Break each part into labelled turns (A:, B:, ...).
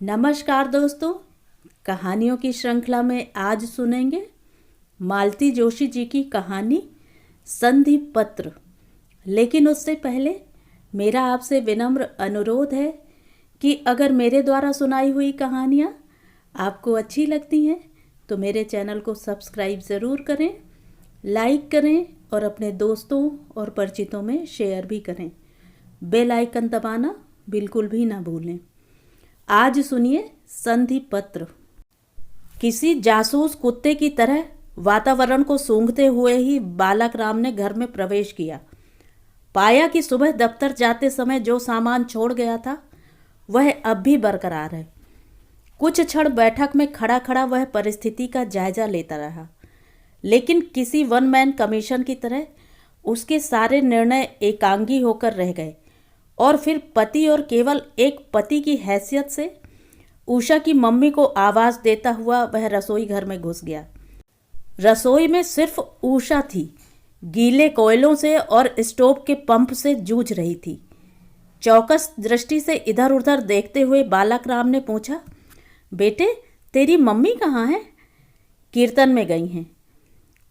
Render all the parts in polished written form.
A: नमस्कार दोस्तों, कहानियों की श्रृंखला में आज सुनेंगे मालती जोशी जी की कहानी संधि पत्र। लेकिन उससे पहले मेरा आपसे विनम्र अनुरोध है कि अगर मेरे द्वारा सुनाई हुई कहानियाँ आपको अच्छी लगती हैं तो मेरे चैनल को सब्सक्राइब ज़रूर करें, लाइक करें और अपने दोस्तों और परिचितों में शेयर भी करें। बेल आइकन दबाना बिल्कुल भी ना भूलें। आज सुनिए संधि पत्र। किसी जासूस कुत्ते की तरह वातावरण को सूंघते हुए ही बालक राम ने घर में प्रवेश किया। पाया कि सुबह दफ्तर जाते समय जो सामान छोड़ गया था वह अब भी बरकरार है। कुछ क्षण बैठक में खड़ा खड़ा वह परिस्थिति का जायजा लेता रहा, लेकिन किसी वन मैन कमीशन की तरह उसके सारे निर्णय एकांगी होकर रह गए और फिर पति और केवल एक पति की हैसियत से उषा की मम्मी को आवाज़ देता हुआ वह रसोई घर में घुस गया। रसोई में सिर्फ उषा थी, गीले कोयलों से और स्टोव के पंप से जूझ रही थी। चौकस दृष्टि से इधर उधर देखते हुए बालक राम ने पूछा, बेटे तेरी मम्मी कहाँ है? कीर्तन में गई हैं।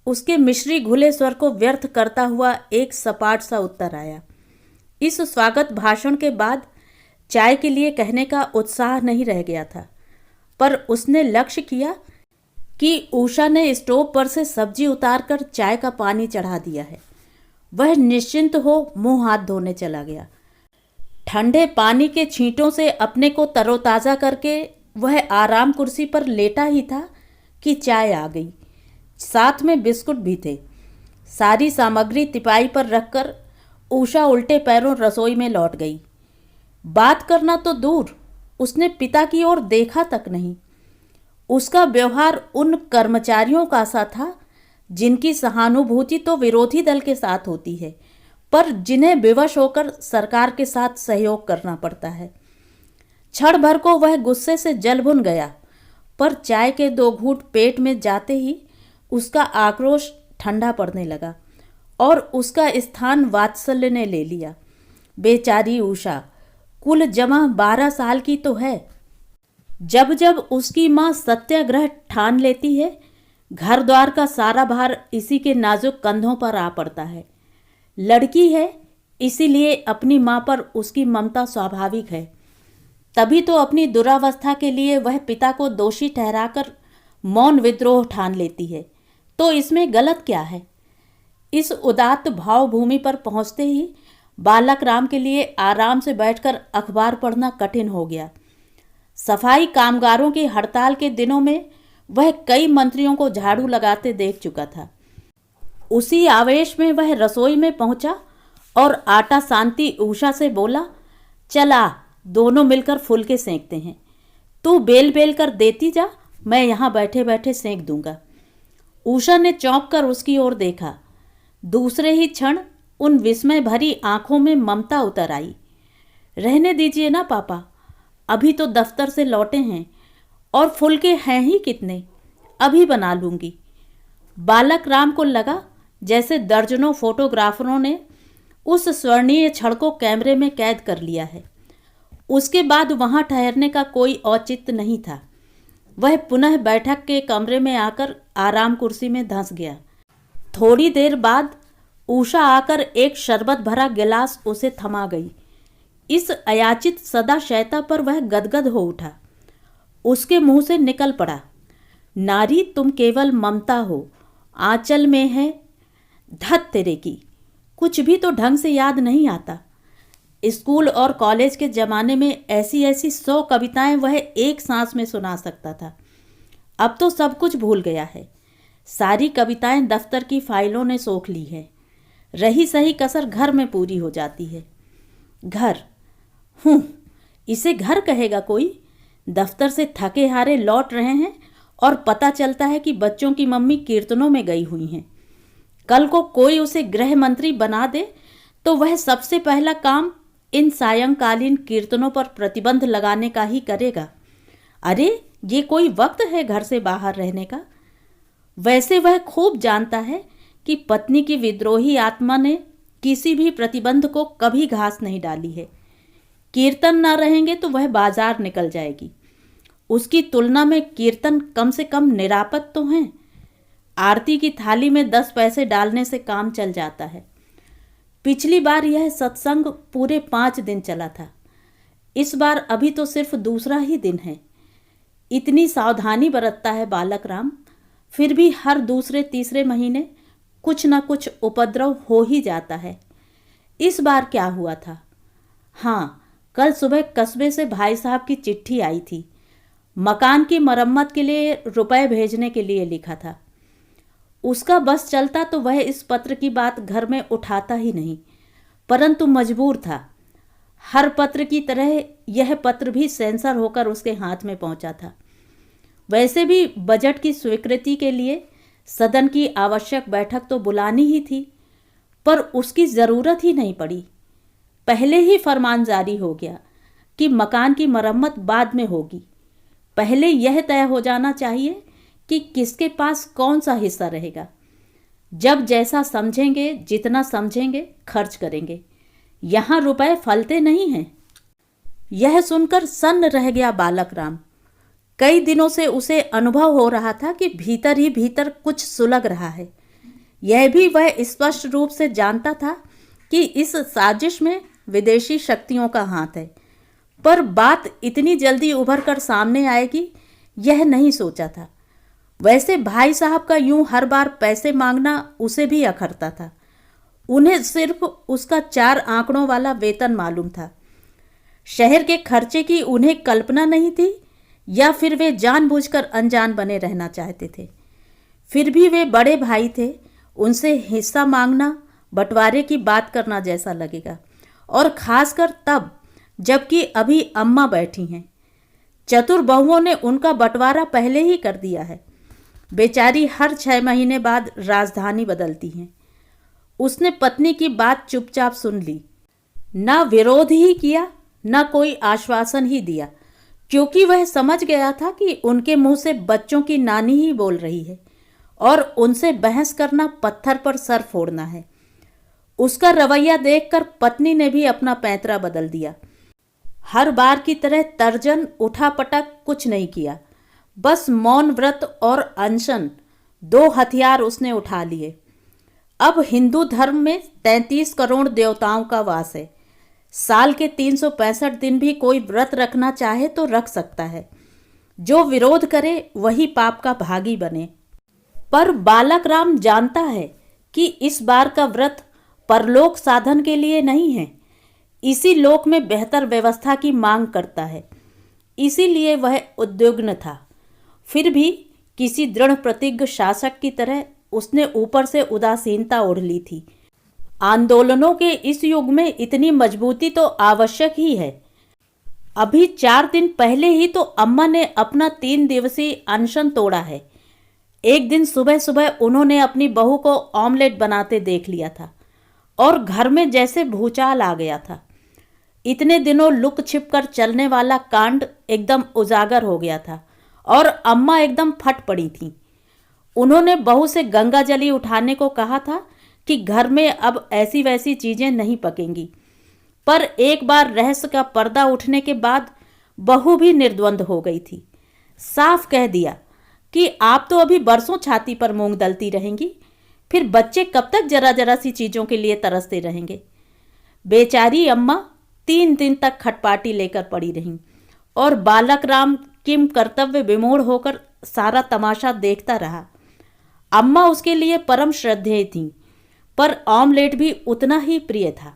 A: उसके मिश्री घुले स्वर को व्यर्थ करता हुआ एक सपाट सा उत्तर आया। इस स्वागत भाषण के बाद चाय के लिए कहने का उत्साह नहीं रह गया था, पर उसने लक्ष्य किया कि उषा ने स्टोव पर से सब्जी उतारकर चाय का पानी चढ़ा दिया है। वह निश्चिंत हो मुंह हाथ धोने चला गया। ठंडे पानी के छींटों से अपने को तरोताज़ा करके वह आराम कुर्सी पर लेटा ही था कि चाय आ गई। साथ में बिस्कुट भी थे। सारी सामग्री तिपाई पर रखकर उषा उल्टे पैरों रसोई में लौट गई। बात करना तो दूर, उसने पिता की ओर देखा तक नहीं। उसका व्यवहार उन कर्मचारियों का सा था जिनकी सहानुभूति तो विरोधी दल के साथ होती है, पर जिन्हें विवश होकर सरकार के साथ सहयोग करना पड़ता है। क्षण भर को वह गुस्से से जल भुन गया, पर चाय के 2 घूंट पेट में जाते ही उसका आक्रोश ठंडा पड़ने लगा और उसका स्थान वात्सल्य ने ले लिया। बेचारी उषा कुल जमा 12 साल की तो है। जब जब उसकी माँ सत्याग्रह ठान लेती है, घर द्वार का सारा भार इसी के नाजुक कंधों पर आ पड़ता है। लड़की है, इसीलिए अपनी माँ पर उसकी ममता स्वाभाविक है। तभी तो अपनी दुरावस्था के लिए वह पिता को दोषी ठहराकर मौन विद्रोह ठान लेती है। तो इसमें गलत क्या है? इस उदात्त भावभूमि पर पहुंचते ही बालक राम के लिए आराम से बैठकर अखबार पढ़ना कठिन हो गया। सफाई कामगारों की हड़ताल के दिनों में वह कई मंत्रियों को झाड़ू लगाते देख चुका था। उसी आवेश में वह रसोई में पहुंचा और आटा सानती उषा से बोला, चला दोनों मिलकर फुलके सेंकते हैं। तू बेल बेल कर देती जा, मैं यहाँ बैठे बैठे सेंक दूंगा। उषा ने चौंक कर उसकी ओर देखा। दूसरे ही क्षण उन विस्मय भरी आंखों में ममता उतर आई। रहने दीजिए ना पापा, अभी तो दफ्तर से लौटे हैं और फुलके हैं ही कितने, अभी बना लूंगी। बालक राम को लगा जैसे दर्जनों फोटोग्राफरों ने उस स्वर्णीय क्षण को कैमरे में कैद कर लिया है। उसके बाद वहां ठहरने का कोई औचित्य नहीं था। वह पुनः बैठक के कमरे में आकर आराम कुर्सी में धंस गया। थोड़ी देर बाद उषा आकर एक शरबत भरा गिलास उसे थमा गई। इस अयाचित सदा शयता पर वह गदगद हो उठा। उसके मुंह से निकल पड़ा, नारी तुम केवल ममता हो, आंचल में है धत तेरे की, कुछ भी तो ढंग से याद नहीं आता। स्कूल और कॉलेज के ज़माने में ऐसी ऐसी 100 कविताएं वह एक सांस में सुना सकता था। अब तो सब कुछ भूल गया है। सारी कविताएं दफ्तर की फाइलों ने सोख ली है। रही सही कसर घर में पूरी हो जाती है। घर, इसे घर कहेगा कोई? दफ्तर से थके हारे लौट रहे हैं और पता चलता है कि बच्चों की मम्मी कीर्तनों में गई हुई हैं। कल को कोई उसे गृह मंत्री बना दे तो वह सबसे पहला काम इन सायंकालीन कीर्तनों पर प्रतिबंध लगाने का ही करेगा। अरे ये कोई वक्त है घर से बाहर रहने का? वैसे वह खूब जानता है कि पत्नी की विद्रोही आत्मा ने किसी भी प्रतिबंध को कभी घास नहीं डाली है। कीर्तन न रहेंगे तो वह बाजार निकल जाएगी। उसकी तुलना में कीर्तन कम से कम निरापद तो हैं। आरती की थाली में 10 पैसे डालने से काम चल जाता है। पिछली बार यह सत्संग पूरे 5 दिन चला था। इस बार अभी तो सिर्फ दूसरा ही दिन है। इतनी सावधानी बरतता है बालक राम, फिर भी हर दूसरे तीसरे महीने कुछ न कुछ उपद्रव हो ही जाता है। इस बार क्या हुआ था? हाँ, कल सुबह कस्बे से भाई साहब की चिट्ठी आई थी। मकान की मरम्मत के लिए रुपए भेजने के लिए लिखा था। उसका बस चलता तो वह इस पत्र की बात घर में उठाता ही नहीं, परंतु मजबूर था। हर पत्र की तरह यह पत्र भी सेंसर होकर उसके हाथ में पहुंचा था। वैसे भी बजट की स्वीकृति के लिए सदन की आवश्यक बैठक तो बुलानी ही थी, पर उसकी ज़रूरत ही नहीं पड़ी। पहले ही फरमान जारी हो गया कि मकान की मरम्मत बाद में होगी। पहले यह तय हो जाना चाहिए कि किसके पास कौन सा हिस्सा रहेगा। जब जैसा समझेंगे, जितना समझेंगे खर्च करेंगे। यहाँ रुपए फलते नहीं हैं। यह सुनकर सन्न रह गया बालक राम। कई दिनों से उसे अनुभव हो रहा था कि भीतर ही भीतर कुछ सुलग रहा है। यह भी वह स्पष्ट रूप से जानता था कि इस साजिश में विदेशी शक्तियों का हाथ है, पर बात इतनी जल्दी उभर कर सामने आएगी यह नहीं सोचा था। वैसे भाई साहब का यूं हर बार पैसे मांगना उसे भी अखरता था। उन्हें सिर्फ उसका 4 आंकड़ों वाला वेतन मालूम था। शहर के खर्चे की उन्हें कल्पना नहीं थी, या फिर वे जानबूझकर अनजान बने रहना चाहते थे। फिर भी वे बड़े भाई थे, उनसे हिस्सा मांगना, बंटवारे की बात करना जैसा लगेगा, और खासकर तब जबकि अभी अम्मा बैठी हैं। चतुर बहुओं ने उनका बंटवारा पहले ही कर दिया है। बेचारी हर 6 महीने बाद राजधानी बदलती हैं। उसने पत्नी की बात चुपचाप सुन ली, न विरोध ही किया, न कोई आश्वासन ही दिया, क्योंकि वह समझ गया था कि उनके मुंह से बच्चों की नानी ही बोल रही है और उनसे बहस करना पत्थर पर सर फोड़ना है। उसका रवैया देखकर पत्नी ने भी अपना पैंतरा बदल दिया। हर बार की तरह तर्जन उठापटक कुछ नहीं किया, बस मौन व्रत और अनशन 2 हथियार उसने उठा लिए। अब हिंदू धर्म में 33 करोड़ देवताओं का वास है। साल के 365 दिन भी कोई व्रत रखना चाहे तो रख सकता है। जो विरोध करे वही पाप का भागी बने। पर बालक राम जानता है कि इस बार का व्रत परलोक साधन के लिए नहीं है, इसी लोक में बेहतर व्यवस्था की मांग करता है। इसीलिए वह उद्विग्न था। फिर भी किसी दृढ़ प्रतिज्ञ शासक की तरह उसने ऊपर से उदासीनता ओढ़ ली थी। आंदोलनों के इस युग में इतनी मजबूती तो आवश्यक ही है। अभी 4 दिन पहले ही तो अम्मा ने अपना 3 दिवसीय अनशन तोड़ा है। एक दिन सुबह सुबह उन्होंने अपनी बहू को ऑमलेट बनाते देख लिया था और घर में जैसे भूचाल आ गया था। इतने दिनों लुक छिप कर चलने वाला कांड एकदम उजागर हो गया था और अम्मा एकदम फट पड़ी थीं। उन्होंने बहू से गंगा जली उठाने को कहा था कि घर में अब ऐसी वैसी चीजें नहीं पकेंगी, पर एक बार रहस्य का पर्दा उठने के बाद बहू भी निर्द्वंद हो गई थी। साफ कह दिया कि आप तो अभी बरसों छाती पर मूंग दलती रहेंगी, फिर बच्चे कब तक जरा जरा सी चीजों के लिए तरसते रहेंगे। बेचारी अम्मा 3 दिन तक खटपाटी लेकर पड़ी रहीं और बालक राम किम कर्तव्य विमूढ़ होकर सारा तमाशा देखता रहा। अम्मा उसके लिए परम श्रद्धेय थीं, पर ऑमलेट भी उतना ही प्रिय था।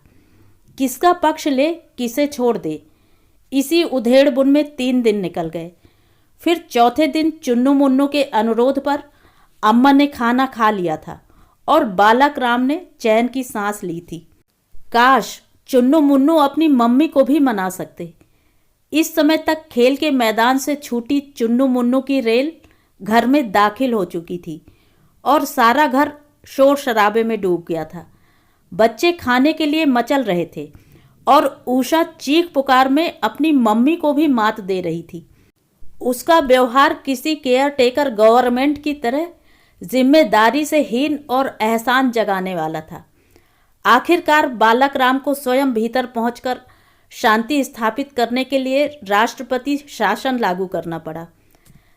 A: किसका पक्ष ले, किसे छोड़ दे, इसी उधेड़ बुन में 3 दिन निकल गए। फिर चौथे दिन चुन्नू मुन्नू के अनुरोध पर अम्मा ने खाना खा लिया था और बालक राम ने चैन की सांस ली थी। काश चुन्नू मुन्नू अपनी मम्मी को भी मना सकते। इस समय तक खेल के मैदान से छूटी चुन्नू मुन्नू की रेल घर में दाखिल हो चुकी थी और सारा घर शोर शराबे में डूब गया था। बच्चे खाने के लिए मचल रहे थे और उषा चीख पुकार में अपनी मम्मी को भी मात दे रही थी। उसका व्यवहार किसी केयर टेकर गवर्नमेंट की तरह जिम्मेदारी से हीन और एहसान जगाने वाला था। आखिरकार बालक राम को स्वयं भीतर पहुंचकर शांति स्थापित करने के लिए राष्ट्रपति शासन लागू करना पड़ा।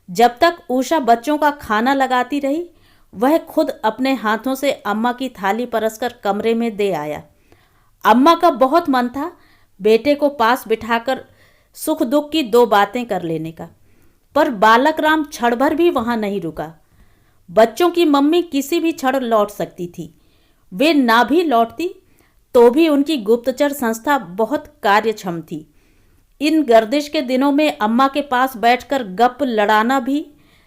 A: जब तक उषा बच्चों का खाना लगाती रही, वह खुद अपने हाथों से अम्मा की थाली परसकर कमरे में दे आया। अम्मा का बहुत मन था बेटे को पास बिठाकर सुख दुख की दो बातें कर लेने का, पर बालक राम क्षण भर भी वहां नहीं रुका। बच्चों की मम्मी किसी भी क्षण लौट सकती थी। वे ना भी लौटती तो भी उनकी गुप्तचर संस्था बहुत कार्यक्षम थी। इन गर्दिश के दिनों में अम्मा के पास बैठकर गप लड़ाना भी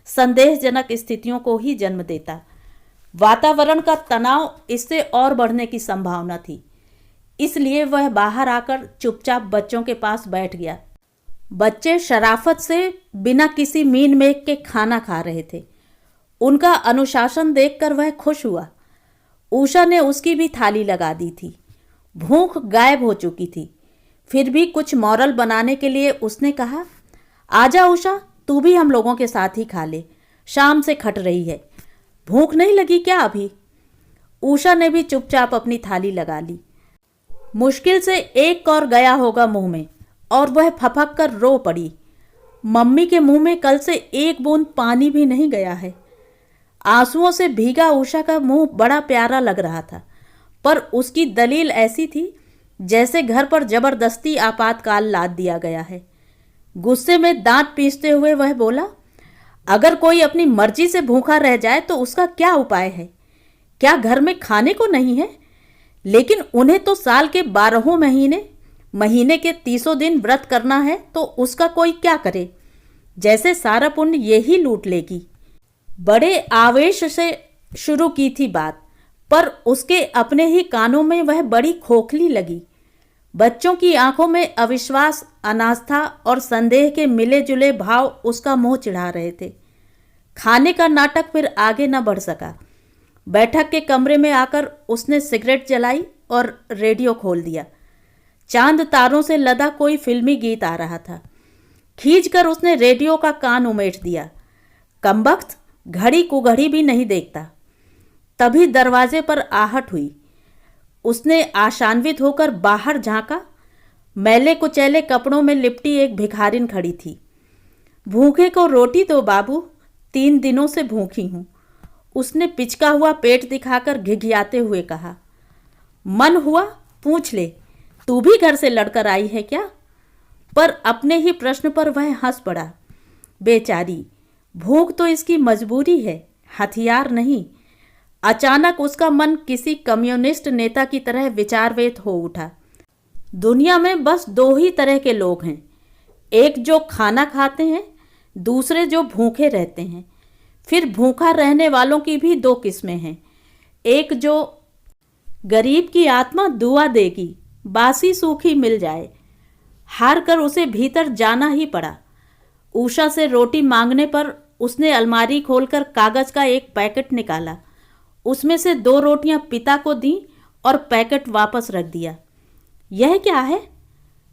A: संदेहजनक स्थितियों को ही जन्म देता। वातावरण का तनाव इससे और बढ़ने की संभावना थी। इसलिए वह बाहर आकर चुपचाप बच्चों के पास बैठ गया। बच्चे शराफत से बिना किसी मीन मेघ के खाना खा रहे थे। उनका अनुशासन देखकर वह खुश हुआ। उषा ने उसकी भी थाली लगा दी थी। भूख गायब हो चुकी थी। फिर भी कुछ मॉरल बनाने के लिए उसने कहा, आजा उषा, तू भी हम लोगों के साथ ही खा ले, शाम से खट रही है, भूख नहीं लगी क्या अभी? उषा ने भी चुपचाप अपनी थाली लगा ली। मुश्किल से एक और गया होगा मुंह में और वह फपक कर रो पड़ी। मम्मी के मुंह में कल से एक बूंद पानी भी नहीं गया है। आंसुओं से भीगा उषा का मुंह बड़ा प्यारा लग रहा था, पर उसकी दलील ऐसी थी जैसे घर पर जबरदस्ती आपातकाल लाद दिया गया है। गुस्से में दांत पीसते हुए वह बोला, अगर कोई अपनी मर्जी से भूखा रह जाए तो उसका क्या उपाय है? क्या घर में खाने को नहीं है? लेकिन उन्हें तो साल के 12 महीने के 30 दिन व्रत करना है, तो उसका कोई क्या करे? जैसे सारा पुण्य यही लूट लेगी। बड़े आवेश से शुरू की थी बात, पर उसके अपने ही कानों में वह बड़ी खोखली लगी। बच्चों की आंखों में अविश्वास, अनास्था और संदेह के मिले जुले भाव उसका मुंह चिढ़ा रहे थे। खाने का नाटक फिर आगे न बढ़ सका। बैठक के कमरे में आकर उसने सिगरेट जलाई और रेडियो खोल दिया। चांद तारों से लदा कोई फिल्मी गीत आ रहा था। खींचकर उसने रेडियो का कान उमेट दिया। कमबख्त घड़ी कुघड़ी भी नहीं देखता। तभी दरवाजे पर आहट हुई। उसने आशान्वित होकर बाहर झांका। मैले कुचैले कपड़ों में लिपटी एक भिखारिन खड़ी थी। भूखे को रोटी दो बाबू, 3 दिनों से भूखी हूं, उसने पिचका हुआ पेट दिखाकर घिघियाते हुए कहा। मन हुआ पूछ ले, तू भी घर से लड़कर आई है क्या? पर अपने ही प्रश्न पर वह हंस पड़ा। बेचारी, भूख तो इसकी मजबूरी है, हथियार नहीं। अचानक उसका मन किसी कम्युनिस्ट नेता की तरह विचारवेत हो उठा। दुनिया में बस 2 ही तरह के लोग हैं, एक जो खाना खाते हैं, दूसरे जो भूखे रहते हैं। फिर भूखा रहने वालों की भी 2 किस्में हैं। एक जो गरीब की आत्मा दुआ देगी, बासी सूखी मिल जाए। हार कर उसे भीतर जाना ही पड़ा। उषा से रोटी मांगने पर उसने अलमारी खोलकर कागज का एक पैकेट निकाला। उसमें से 2 रोटियां पिता को दी और पैकेट वापस रख दिया। यह क्या है?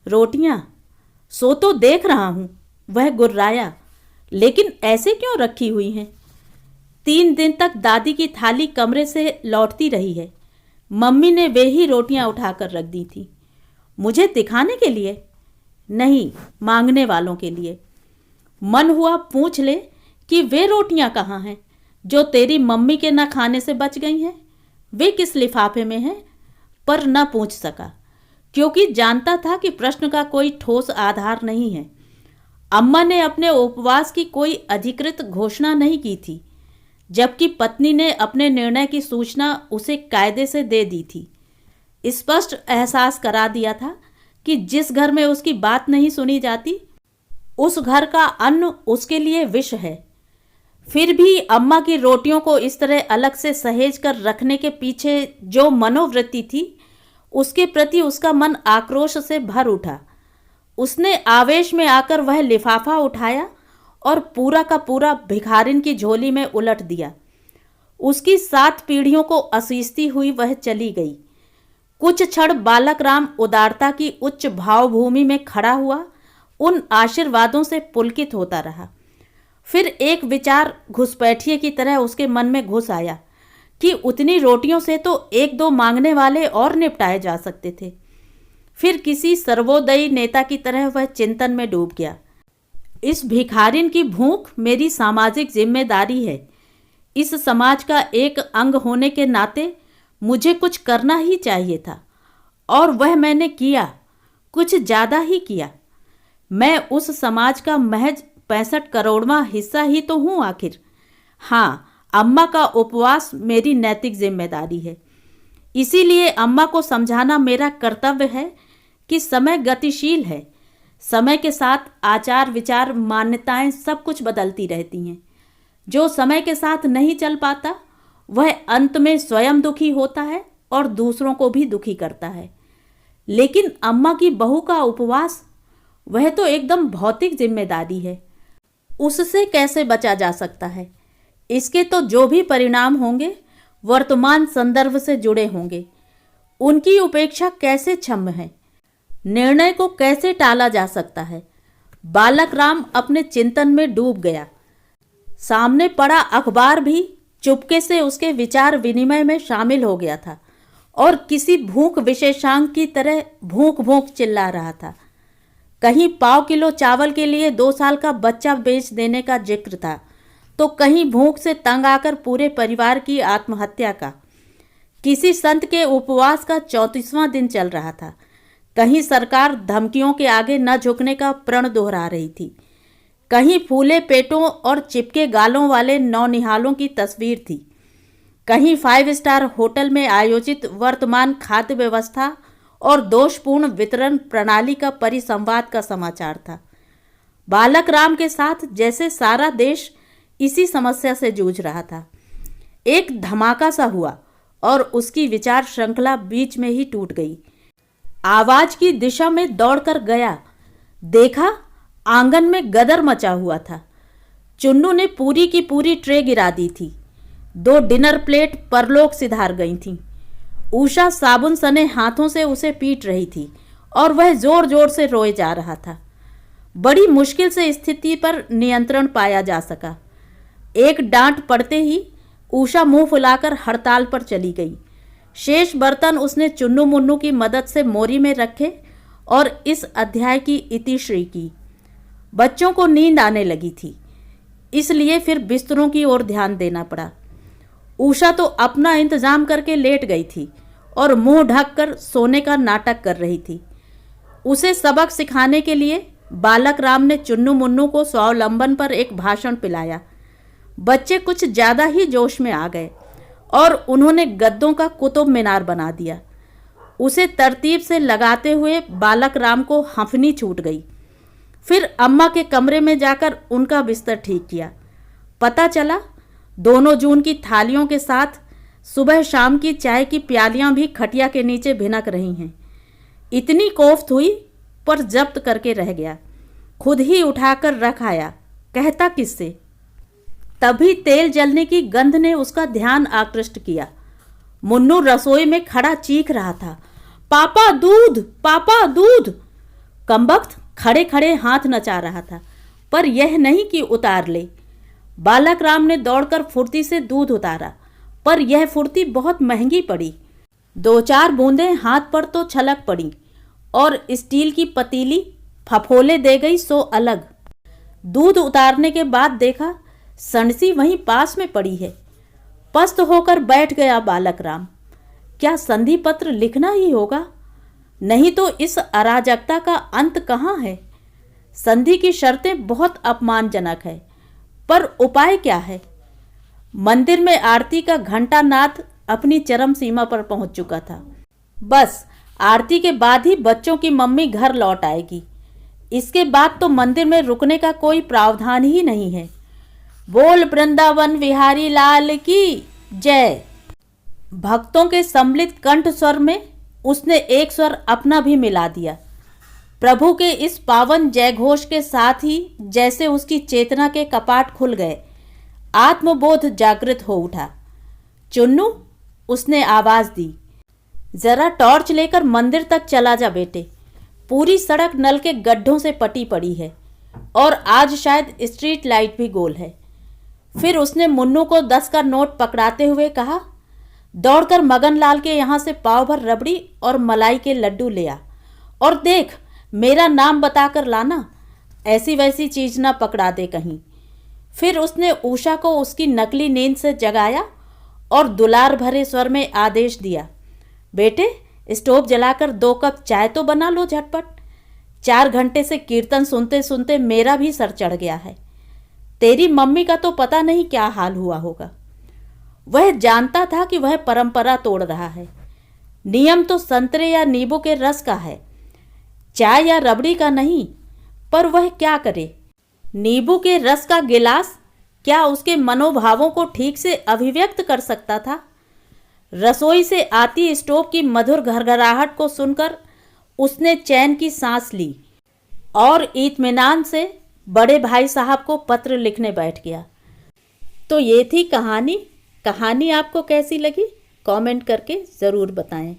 A: रोटियां? सो तो देख रहा हूं, वह गुर्राया। लेकिन ऐसे क्यों रखी हुई हैं? 3 दिन तक दादी की थाली कमरे से लौटती रही है। मम्मी ने वे ही रोटियां उठाकर रख दी थी। मुझे दिखाने के लिए नहीं, मांगने वालों के लिए। मन हुआ पूछ ले कि वे रोटियां कहाँ हैं जो तेरी मम्मी के न खाने से बच गई हैं। वे किस लिफाफे में हैं? पर न पूछ सका, क्योंकि जानता था कि प्रश्न का कोई ठोस आधार नहीं है। अम्मा ने अपने उपवास की कोई अधिकृत घोषणा नहीं की थी, जबकि पत्नी ने अपने निर्णय की सूचना उसे कायदे से दे दी थी। स्पष्ट एहसास करा दिया था कि जिस घर में उसकी बात नहीं सुनी जाती, उस घर का अन्न उसके लिए विष है। फिर भी अम्मा की रोटियों को इस तरह अलग से सहेज कर रखने के पीछे जो मनोवृत्ति थी, उसके प्रति उसका मन आक्रोश से भर उठा। उसने आवेश में आकर वह लिफाफा उठाया और पूरा का पूरा भिखारिन की झोली में उलट दिया। उसकी 7 पीढ़ियों को असीसती हुई वह चली गई। कुछ क्षण बालक राम उदारता की उच्च भावभूमि में खड़ा हुआ, उन आशीर्वादों से पुलकित होता रहा। फिर एक विचार घुसपैठिए की तरह उसके मन में घुस आया कि उतनी रोटियों से तो 1-2 मांगने वाले और निपटाए जा सकते थे। फिर किसी सर्वोदयी नेता की तरह वह चिंतन में डूब गया। इस भिखारिन की भूख मेरी सामाजिक जिम्मेदारी है। इस समाज का एक अंग होने के नाते मुझे कुछ करना ही चाहिए था, और वह मैंने किया, कुछ ज़्यादा ही किया। मैं उस समाज का महज 65 करोड़वां हिस्सा ही तो हूँ आखिर। हाँ, अम्मा का उपवास मेरी नैतिक जिम्मेदारी है। इसीलिए अम्मा को समझाना मेरा कर्तव्य है कि समय गतिशील है। समय के साथ आचार विचार मान्यताएं सब कुछ बदलती रहती हैं। जो समय के साथ नहीं चल पाता वह अंत में स्वयं दुखी होता है और दूसरों को भी दुखी करता है। लेकिन अम्मा की बहू का उपवास, वह तो एकदम भौतिक जिम्मेदारी है। उससे कैसे बचा जा सकता है? इसके तो जो भी परिणाम होंगे वर्तमान संदर्भ से जुड़े होंगे। उनकी उपेक्षा कैसे क्षम्य है? निर्णय को कैसे टाला जा सकता है? बालक राम अपने चिंतन में डूब गया। सामने पड़ा अखबार भी चुपके से उसके विचार विनिमय में शामिल हो गया था और किसी भूख विशेषांक की तरह भूख भूख चिल्ला रहा था। कहीं पाव किलो चावल के लिए 2 साल का बच्चा बेच देने का जिक्र था, तो कहीं भूख से तंग आकर पूरे परिवार की आत्महत्या का। किसी संत के उपवास का 34वां दिन चल रहा था। कहीं सरकार धमकियों के आगे न झुकने का प्रण दोहरा रही थी। कहीं फूले पेटों और चिपके गालों वाले नौनिहालों की तस्वीर थी। कहीं 5 स्टार होटल में आयोजित वर्तमान खाद्य व्यवस्था और दोषपूर्ण वितरण प्रणाली का परिसंवाद का समाचार था। बालक राम के साथ जैसे सारा देश इसी समस्या से जूझ रहा था। एक धमाका सा हुआ और उसकी विचार श्रृंखला बीच में ही टूट गई। आवाज की दिशा में दौड़कर गया, देखा आंगन में गदर मचा हुआ था। चुन्नू ने पूरी की पूरी ट्रे गिरा दी थी। 2 डिनर प्लेट परलोक सिधार गई थीं। उषा साबुन सने हाथों से उसे पीट रही थी और वह जोर जोर से रोए जा रहा था। बड़ी मुश्किल से स्थिति पर नियंत्रण पाया जा सका। एक डांट पड़ते ही उषा मुंह फुलाकर हड़ताल पर चली गई। शेष बर्तन उसने चुन्नू मुन्नू की मदद से मोरी में रखे और इस अध्याय की इतिश्री की। बच्चों को नींद आने लगी थी, इसलिए फिर बिस्तरों की ओर ध्यान देना पड़ा। उषा तो अपना इंतजाम करके लेट गई थी और मुंह ढककर सोने का नाटक कर रही थी। उसे सबक सिखाने के लिए बालक राम ने चुन्नू मुन्नू को स्वावलंबन पर एक भाषण पिलाया। बच्चे कुछ ज़्यादा ही जोश में आ गए और उन्होंने गद्दों का कुतुब मीनार बना दिया। उसे तरतीब से लगाते हुए बालक राम को हंफनी छूट गई। फिर अम्मा के कमरे में जाकर उनका बिस्तर ठीक किया। पता चला दोनों जून की थालियों के साथ सुबह शाम की चाय की प्यालियां भी खटिया के नीचे भिनक रही हैं। इतनी कोफ्त हुई पर जब्त करके रह गया। खुद ही उठाकर रख आया, कहता किससे। तभी तेल जलने की गंध ने उसका ध्यान आकृष्ट किया। मुन्नू रसोई में खड़ा चीख रहा था, पापा दूध, पापा दूध। कमबख्त खड़े खड़े हाथ नचा रहा था, पर यह नहीं कि उतार ले। बालक राम ने दौड़कर फुर्ती से दूध उतारा, पर यह फुर्ती बहुत महंगी पड़ी। 2-4 बूंदें हाथ पर तो छलक पड़ी और स्टील की पतीली फफोले दे गई सो अलग। दूध उतारने के बाद देखा सणसी वहीं पास में पड़ी है। पस्त होकर बैठ गया बालक राम। क्या संधि पत्र लिखना ही होगा? नहीं तो इस अराजकता का अंत कहाँ है? संधि की शर्तें बहुत अपमानजनक है, पर उपाय क्या है? मंदिर में आरती का घंटा नाद अपनी चरम सीमा पर पहुंच चुका था। बस आरती के बाद ही बच्चों की मम्मी घर लौट आएगी। इसके बाद तो मंदिर में रुकने का कोई प्रावधान ही नहीं है। बोल वृंदावन विहारी लाल की जय। भक्तों के सम्मिलित कंठ स्वर में उसने एक स्वर अपना भी मिला दिया। प्रभु के इस पावन जयघोष के साथ ही जैसे उसकी चेतना के कपाट खुल गए, आत्मबोध जागृत हो उठा। चुन्नू, उसने आवाज दी, जरा टॉर्च लेकर मंदिर तक चला जा बेटे। पूरी सड़क नल के गड्ढों से पटी पड़ी है और आज शायद स्ट्रीट लाइट भी गोल है। फिर उसने मुन्नू को 10 का नोट पकड़ाते हुए कहा, दौड़कर मगन लाल के यहाँ से पाव भर रबड़ी और मलाई के लड्डू ले आ और देख, मेरा नाम बताकर लाना, ऐसी वैसी चीज ना पकड़ा दे कहीं। फिर उसने उषा को उसकी नकली नींद से जगाया और दुलार भरे स्वर में आदेश दिया, बेटे स्टोव जलाकर 2 कप चाय तो बना लो झटपट। 4 घंटे से कीर्तन सुनते सुनते मेरा भी सर चढ़ गया है। तेरी मम्मी का तो पता नहीं क्या हाल हुआ होगा। वह जानता था कि वह परंपरा तोड़ रहा है। नियम तो संतरे या नींबू के रस का है, चाय या रबड़ी का नहीं। पर वह क्या करे? नींबू के रस का गिलास क्या उसके मनोभावों को ठीक से अभिव्यक्त कर सकता था? रसोई से आती स्टोव की मधुर घरघराहट को सुनकर उसने चैन की सांस ली और इत्मीनान से बड़े भाई साहब को पत्र लिखने बैठ गया। तो ये थी कहानी। कहानी आपको कैसी लगी कमेंट करके ज़रूर बताएं।